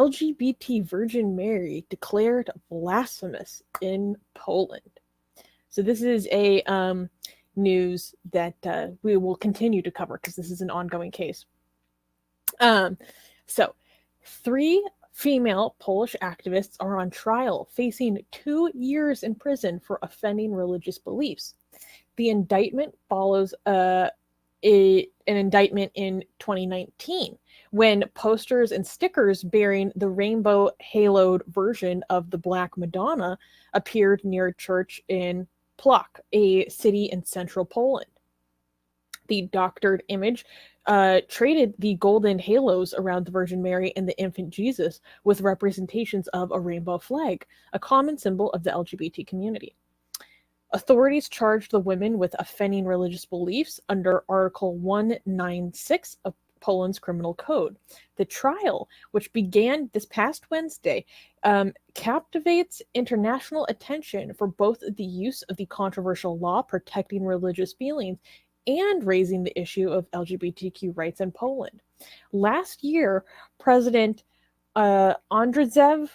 LGBT Virgin Mary declared blasphemous in Poland. So this is a news that we will continue to cover because this is an ongoing case. So 3 female Polish activists are on trial, facing 2 years in prison for offending religious beliefs. The indictment follows an indictment in 2019 when posters and stickers bearing the rainbow haloed version of the Black Madonna appeared near a church in Płock, a city in central Poland. The doctored image traded the golden halos around the Virgin Mary and the infant Jesus with representations of a rainbow flag, a common symbol of the LGBT community. Authorities charged the women with offending religious beliefs under Article 196 of Poland's Criminal Code. The trial, which began this past Wednesday, captivates international attention for both the use of the controversial law protecting religious feelings and raising the issue of LGBTQ rights in Poland. Last year, President Andrzej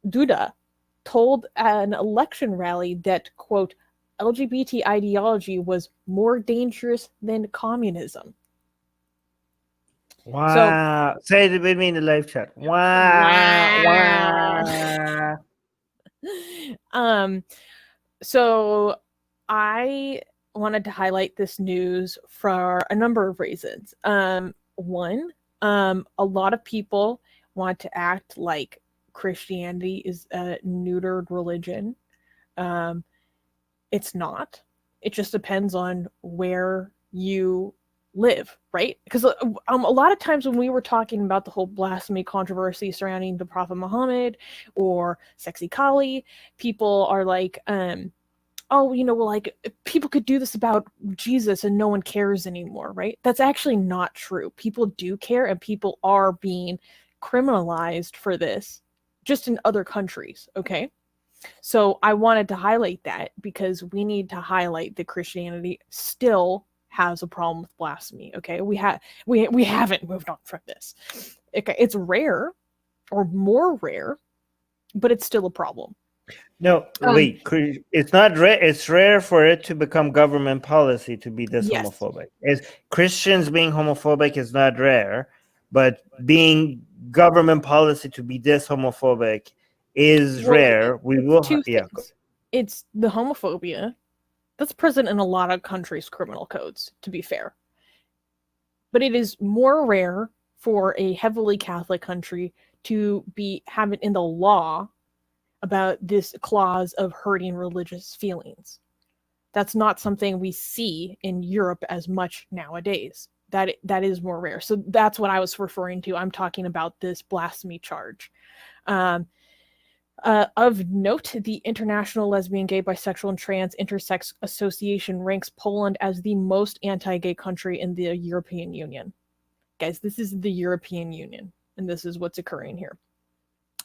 Duda told an election rally that, quote, LGBT ideology was more dangerous than communism. Wow. So, say it with me in the live chat. Wow. So I wanted to highlight this news for a number of reasons. One, a lot of people want to act like Christianity is a neutered religion. It's not. It just depends on where you live, right? Because a lot of times when we were talking about the whole blasphemy controversy surrounding the Prophet Muhammad or Sexy Kali, people are like, oh, like people could do this about Jesus and no one cares anymore, right? That's actually not true. People do care, and people are being criminalized for this just in other countries, okay? So I wanted to highlight that because we need to highlight that Christianity still has a problem with blasphemy, okay? We haven't moved on from this. Okay, it's rare or more rare, but it's still a problem. No, wait. It's not rare. It's rare for it to become government policy to be this homophobic. It's Christians being homophobic is not rare, but being government policy to be this homophobic is rare. We will. It's the homophobia that's present in a lot of countries' criminal codes, to be fair. But it is more rare for a heavily Catholic country to have it in the law about this clause of hurting religious feelings. That's not something we see in Europe as much nowadays. That is more rare. So that's what I was referring to. I'm talking about this blasphemy charge. Of note, the International Lesbian, Gay, Bisexual, and Trans Intersex Association ranks Poland as the most anti-gay country in the European Union. Guys, this is the European Union, and this is what's occurring here.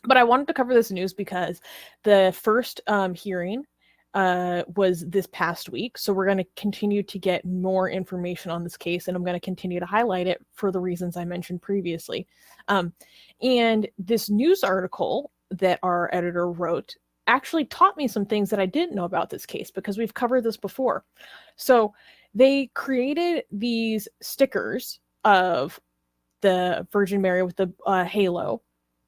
But I wanted to cover this news because the first hearing was this past week. So we're going to continue to get more information on this case, and I'm going to continue to highlight it for the reasons I mentioned previously. And this news article that our editor wrote actually taught me some things that I didn't know about this case because we've covered this before. So they created these stickers of the Virgin Mary with the halo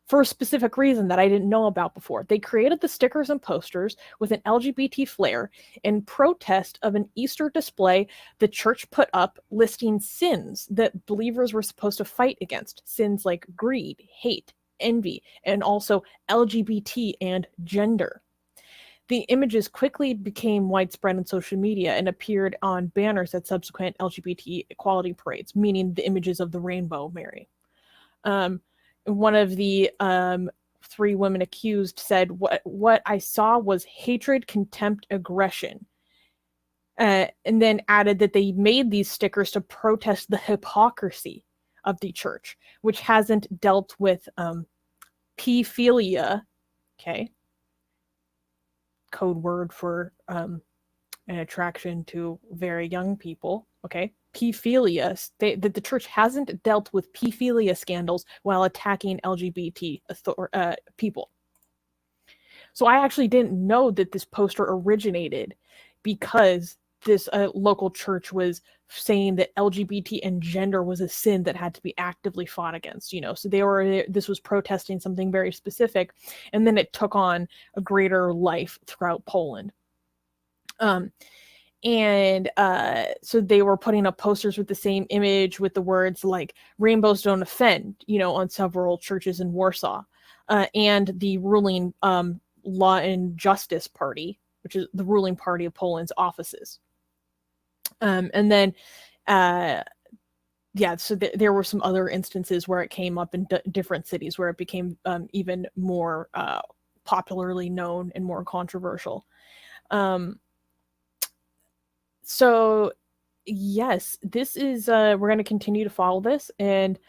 for a specific reason that I didn't know about before. They created the stickers and posters with an LGBT flair in protest of an Easter display the church put up listing sins that believers were supposed to fight against. Sins like greed, hate, envy, and also LGBT and gender. The images quickly became widespread on social media and appeared on banners at subsequent LGBT equality parades, meaning the images of the Rainbow Mary. One of the 3 women accused said, what I saw was hatred, contempt, aggression. And then added that they made these stickers to protest the hypocrisy of the church, which hasn't dealt with pedophilia, okay, code word for an attraction to very young people, Okay, pedophilia. The church hasn't dealt with pedophilia scandals while attacking LGBT people. So I actually didn't know that this poster originated because this local church was saying that LGBT and gender was a sin that had to be actively fought against, so this was protesting something very specific, and then it took on a greater life throughout Poland. And so they were putting up posters with the same image with the words like "rainbows don't offend," on several churches in Warsaw, and the ruling Law and Justice Party, which is the ruling party of Poland's offices. And then, so there were some other instances where it came up in different cities where it became even more popularly known and more controversial. So, yes, this is, we're going to continue to follow this. And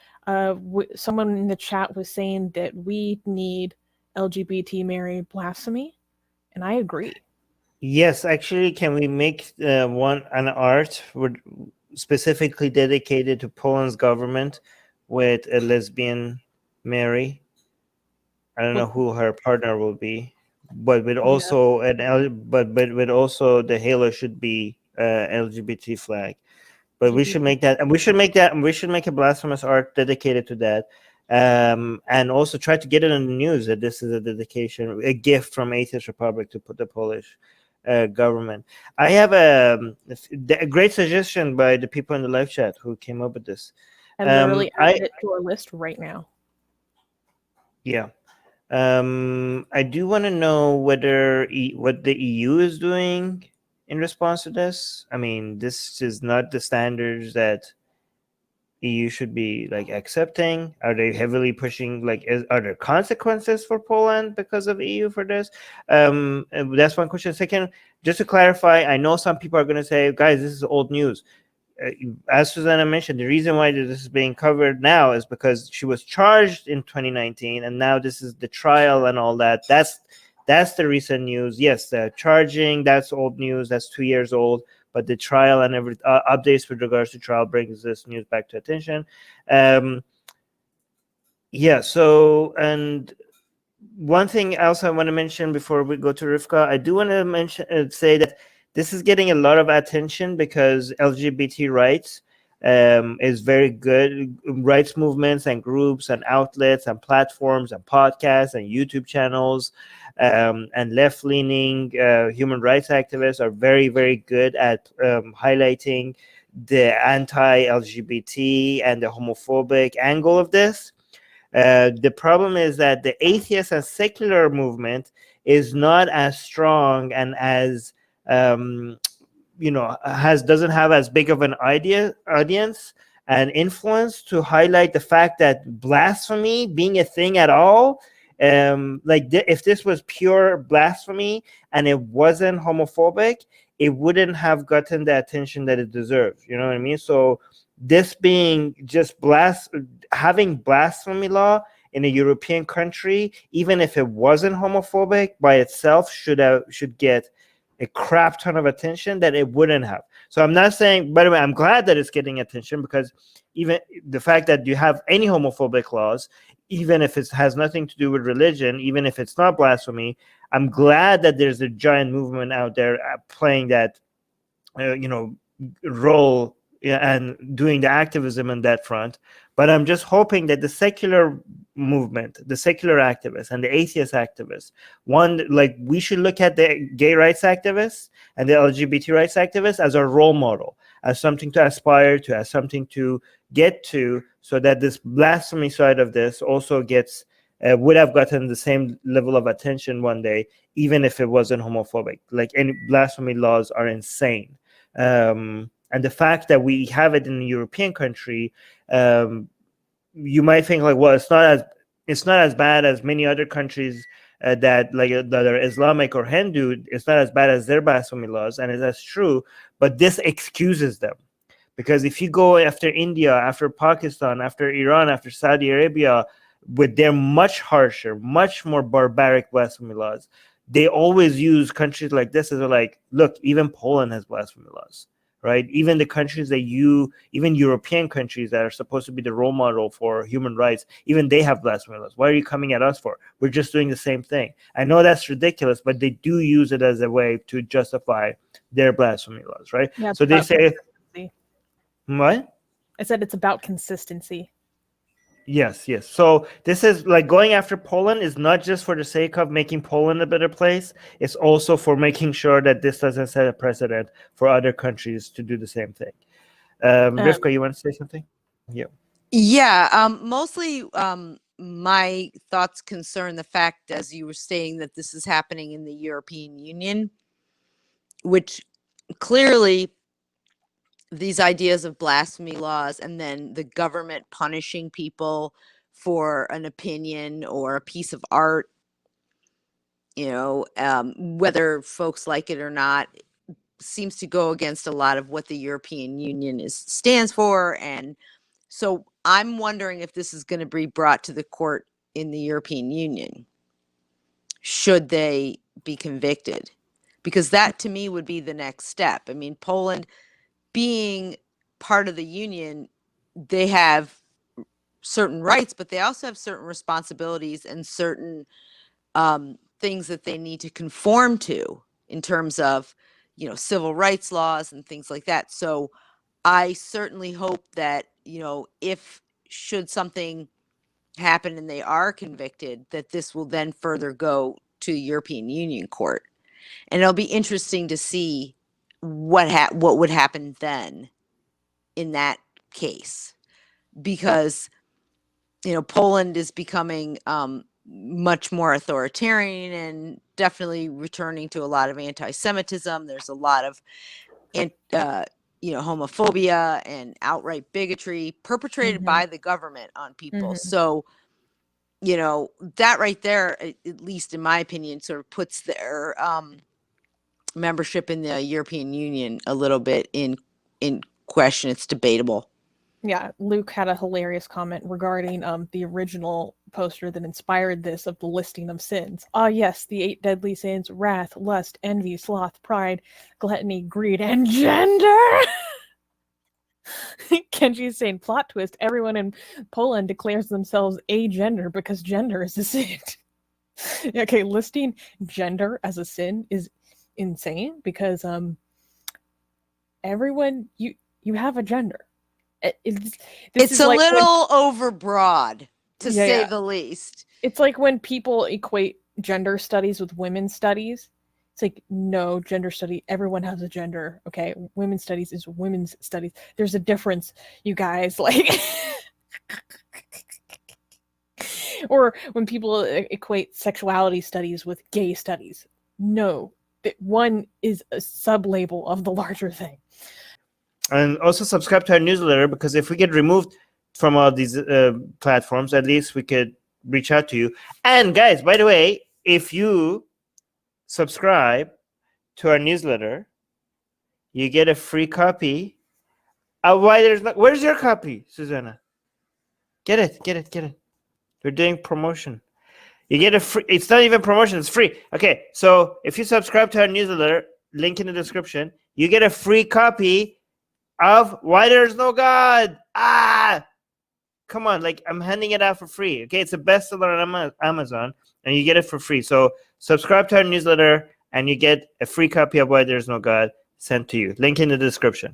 someone in the chat was saying that we need LGBT marry blasphemy. And I agree. Yes, actually, can we make an art specifically dedicated to Poland's government with a lesbian Mary? I don't know who her partner will be, but with also but with also the halo should be LGBT flag. But we should make that, and we should make a blasphemous art dedicated to that, and also try to get it in the news that this is a dedication, a gift from Atheist Republic to put the Polish government. I have a great suggestion by the people in the live chat who came up with this. I literally added it to our list right now. Yeah. I do want to know what the EU is doing in response to this. I mean, this is not the standards that EU should be like accepting. Are they heavily pushing? Are there consequences for Poland because of EU for this? That's one question. Second, just to clarify, I know some people are going to say, guys, this is old news. As Susanna mentioned, the reason why this is being covered now is because she was charged in 2019, and now this is the trial and all that. That's the recent news. Yes, the charging, that's old news. That's 2 years old. But the trial and every updates with regards to trial brings this news back to attention. So, and one thing else I want to mention before we go to Rivka, I do want to say that this is getting a lot of attention because LGBT rights is very good. Rights movements and groups and outlets and platforms and podcasts and YouTube channels and left-leaning human rights activists are very, very good at highlighting the anti-LGBT and the homophobic angle of this. The problem is that the atheist and secular movement is not as strong and as doesn't have as big of an audience and influence to highlight the fact that blasphemy being a thing at all, if this was pure blasphemy and it wasn't homophobic, it wouldn't have gotten the attention that it deserves. You know what I mean? So this being just having blasphemy law in a European country, even if it wasn't homophobic by itself, should get a crap ton of attention that it wouldn't have. So I'm not saying, by the way, I'm glad that it's getting attention, because even the fact that you have any homophobic laws, even if it has nothing to do with religion, even if it's not blasphemy, I'm glad that there's a giant movement out there playing that role and doing the activism on that front. But I'm just hoping that the secular movement, the secular activists and the atheist activists, we should look at the gay rights activists and the LGBT rights activists as a role model, as something to aspire to, as something to get to, so that this blasphemy side of this also would have gotten the same level of attention one day, even if it wasn't homophobic. Like, any blasphemy laws are insane. And the fact that we have it in a European country, you might think well, it's not as bad as many other countries that are Islamic or Hindu. It's not as bad as their blasphemy laws, and that's true. But this excuses them, because if you go after India, after Pakistan, after Iran, after Saudi Arabia, with their much harsher, much more barbaric blasphemy laws, they always use countries like this as look, even Poland has blasphemy laws. right? Even the countries that even European countries that are supposed to be the role model for human rights, even they have blasphemy laws. What are you coming at us for? We're just doing the same thing. I know that's ridiculous, but they do use it as a way to justify their blasphemy laws, right? Yeah, so they say, what? I said it's about consistency. Yes. So this is like going after Poland is not just for the sake of making Poland a better place. It's also for making sure that this doesn't set a precedent for other countries to do the same thing. Rivka, you want to say something? Yeah. Mostly my thoughts concern the fact, as you were saying, that this is happening in the European Union, which clearly these ideas of blasphemy laws and then the government punishing people for an opinion or a piece of art, whether folks like it or not, seems to go against a lot of what the European Union stands for. And so I'm wondering if this is going to be brought to the court in the European Union, should they be convicted, because that to me would be the next step. I mean, Poland being part of the union, they have certain rights, but they also have certain responsibilities and certain things that they need to conform to in terms of, civil rights laws and things like that. So I certainly hope that, should something happen and they are convicted, that this will then further go to the European Union court. And it'll be interesting to see what would happen then in that case, because Poland is becoming much more authoritarian and definitely returning to a lot of anti-Semitism. There's a lot of homophobia and outright bigotry perpetrated by the government on people. So that right there, at least in my opinion, sort of puts their membership in the European Union a little bit in question. It's debatable. Yeah, Luke had a hilarious comment regarding the original poster that inspired this, of the listing of sins. Ah, yes, the 8 deadly sins: wrath, lust, envy, sloth, pride, gluttony, greed, and gender. Kenji's saying, plot twist, everyone in Poland declares themselves agender because gender is a sin. Okay, listing gender as a sin is insane, because everyone, you have a gender. It's a little overbroad, to say the least. It's like when people equate gender studies with women's studies. It's like, no, gender study, everyone has a gender. Okay, women's studies is women's studies. There's a difference, you guys. Like, or when people equate sexuality studies with gay studies. No, one is a sub-label of the larger thing. And also subscribe to our newsletter, because if we get removed from all these platforms, at least we could reach out to you. And guys, by the way, if you subscribe to our newsletter, you get a free copy of Where's your copy, Susanna? Get it. We're doing promotion. You get a free. It's not even promotion. It's free. Okay, so if you subscribe to our newsletter, link in the description, you get a free copy of Why There's No God. Come on, like, I'm handing it out for free. Okay, it's a bestseller on Amazon, and you get it for free. So subscribe to our newsletter, and you get a free copy of Why There's No God sent to you. Link in the description.